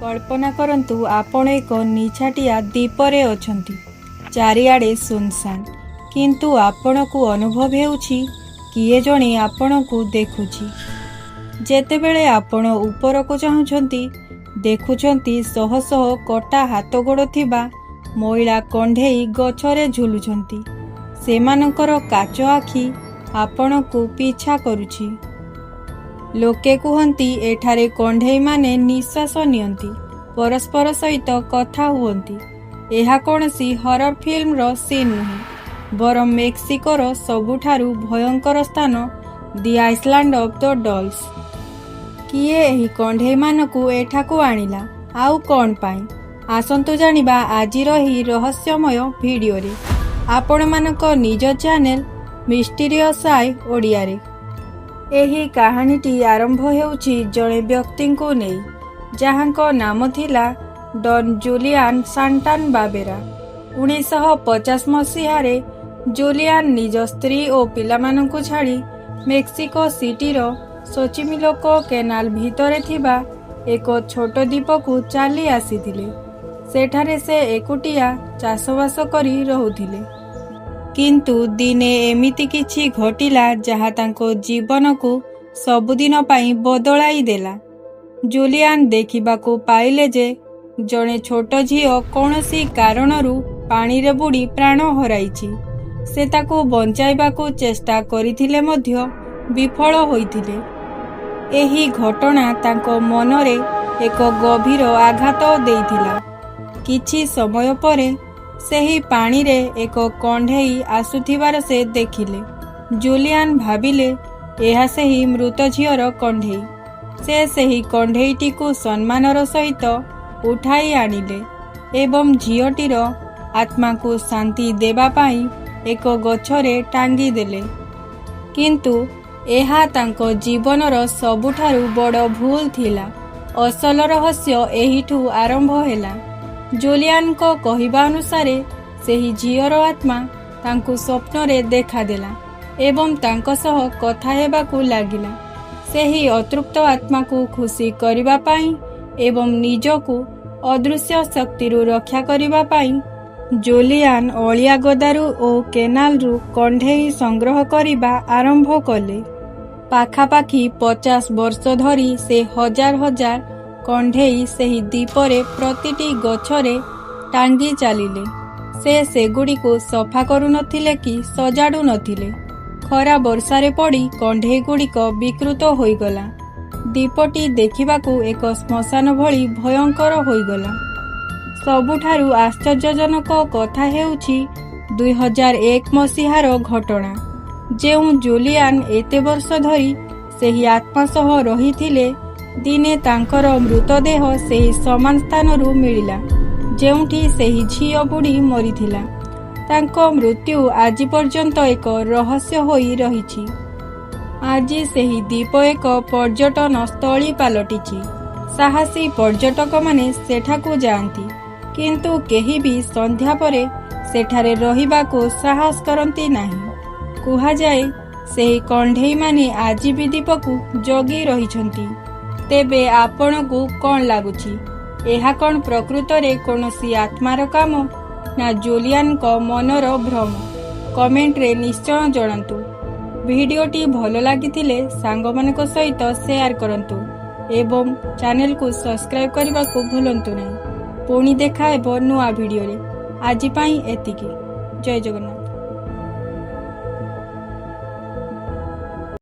कल्पना करंतु आपण एक निछाटिया दीपरे अछंती। चारिआडे सुनसान, किंतु आपण को अनुभव हेउछि किए जणे आपण को देखुछि। जेतेबेले आपण ऊपर को चाहुछंती देखुछंती शह शह कटा हाथ गोड़ थिबा महिला कंढेई गछरे झुलुछंती। सेमानकर काच आखि आपण को पीछा करुछि। लोके कुहंती एठारे कंढेई माने निश्वास नियंती, परस्पर सहित कथा हुअंती। एहा कोनसी हरर फिल्म रो सीन नुहे, बरम मेक्सिकोर सबुठारु भयंकर स्थान दि आइसलैंड ऑफ द डॉल्स। किए एही कंढेई मानकु एठाकु आनिला, आउ कोन पाई? आसंतु जानिबा आजिर ही रहस्यमय भिडियो रे आपण मानक निज चैनल मिस्टीरियस आई ओडिया रे। एही कहानीटी आरंभ हेउछि जणे व्यक्ति को नै, जहांको नाम थिला डॉन जूलियन सांटान बाबेरा। 1950 मसीहारे जूलियन निज स्त्री और पिलामानंकु छाड़ी मेक्सिको सिटीर सोचिमिलोको केनाल भितरे थिबा एक छोट द्वीप को चली आसीथिले। सेठारे से एकुटिया चाषबास करी रहुथिले, किंतु दिने एमिति किछि घटिला जहा तांको जीवन को सबुदिन पाई बदलाई देला। जूलियन देखिबाकू पाइले जे जणे छोट झियो कौनसी कारणरू पानी रे बुड़ी प्राण हराइछि। से ताकू बंचाइबाकू चेष्टा करिथिले मध्य विफल होइथिले। एही घटना तांको मनरे एक गभीर आघात देइथिला। किछि समय परे सेही पानी रे एक कंढेई आसुथिबार से देखिले। जूलियन भाबिले एहा सेही मृत झियर कंढेई। से सेही कंढेईटी को सम्मानर सहित उठाई आनिले एवं झियोटीर आत्मा को शांति देबा पाई एक गछरे टांगी देले। किंतु एहा तांको जीवनर सबुठारु बड़ भूल थिला। असल रहस्य एहिठु आरंभ हेला। जूलियन को कहिबा अनुसारे सेही झियर आत्मा तांकु स्वप्न रे देखा देला एवं तांको सह कथा हेबाकू लागिला। सेही अतृप्त आत्मा को खुशी करिबा पाई एवं निजकू अदृश्य शक्तिरु रक्षा करिबा पाई जूलियन अलिया गदारू ओ केनालरू कंढेई संग्रह करिबा आरंभ कले। पाखापाखी 50 वर्ष धरी से हजार हजार कंढेई सेही दीपरे प्रतिटी गछरे टांगी चलिले। से सेगुड़ी को सफा करू नथिले कि सजाडू नथिले। खरा वर्षारे पड़ी कंढेई गुड़िक विकृत होईगला। दीपटी देखिबाकू एक श्मशान भली भयंकर होईगला। सबुठारु आश्चर्यजनक कथा हेउछि 2001 मसीहार घटना, जेउ जूलियन एते वर्ष धरी सेही आत्मा सह रहिथिले। दिने तांकर मृतदेह सेही समान स्थानरू मिलिला जेउठी सेही झियो बुढ़ी मरिथिला। तांको मृत्यु आज पर्यंत एक रहस्य होई रहिछि। आज सेही द्वीप एक पर्यटन स्थली पालटिछि। साहसी पर्यटक माने सेठाकू जाआंती, किंतु केही भी संध्या परे सेठारे रहिबाकू साहस करंती नाही। कुहा जाए सेही कंढेई माने आज भी द्वीपकू जगी रहिछंती। तेबे आपणकू कौन लागुछि? एहा कौन प्रकृतरे कोनोसी आत्मार काम ना जूलियन को मनर भ्रम? कमेंट रे निश्चय जणांतु। भिडियोटी भल लागिथिले सांगमानक सहित शेयर करंतु एवं चैनल को सब्सक्राइब करने को भूलंतु नहीं। पुणी देखा हेबो नुआ भिडियो रे। आज पाई एतिकी। जय जगन्नाथ।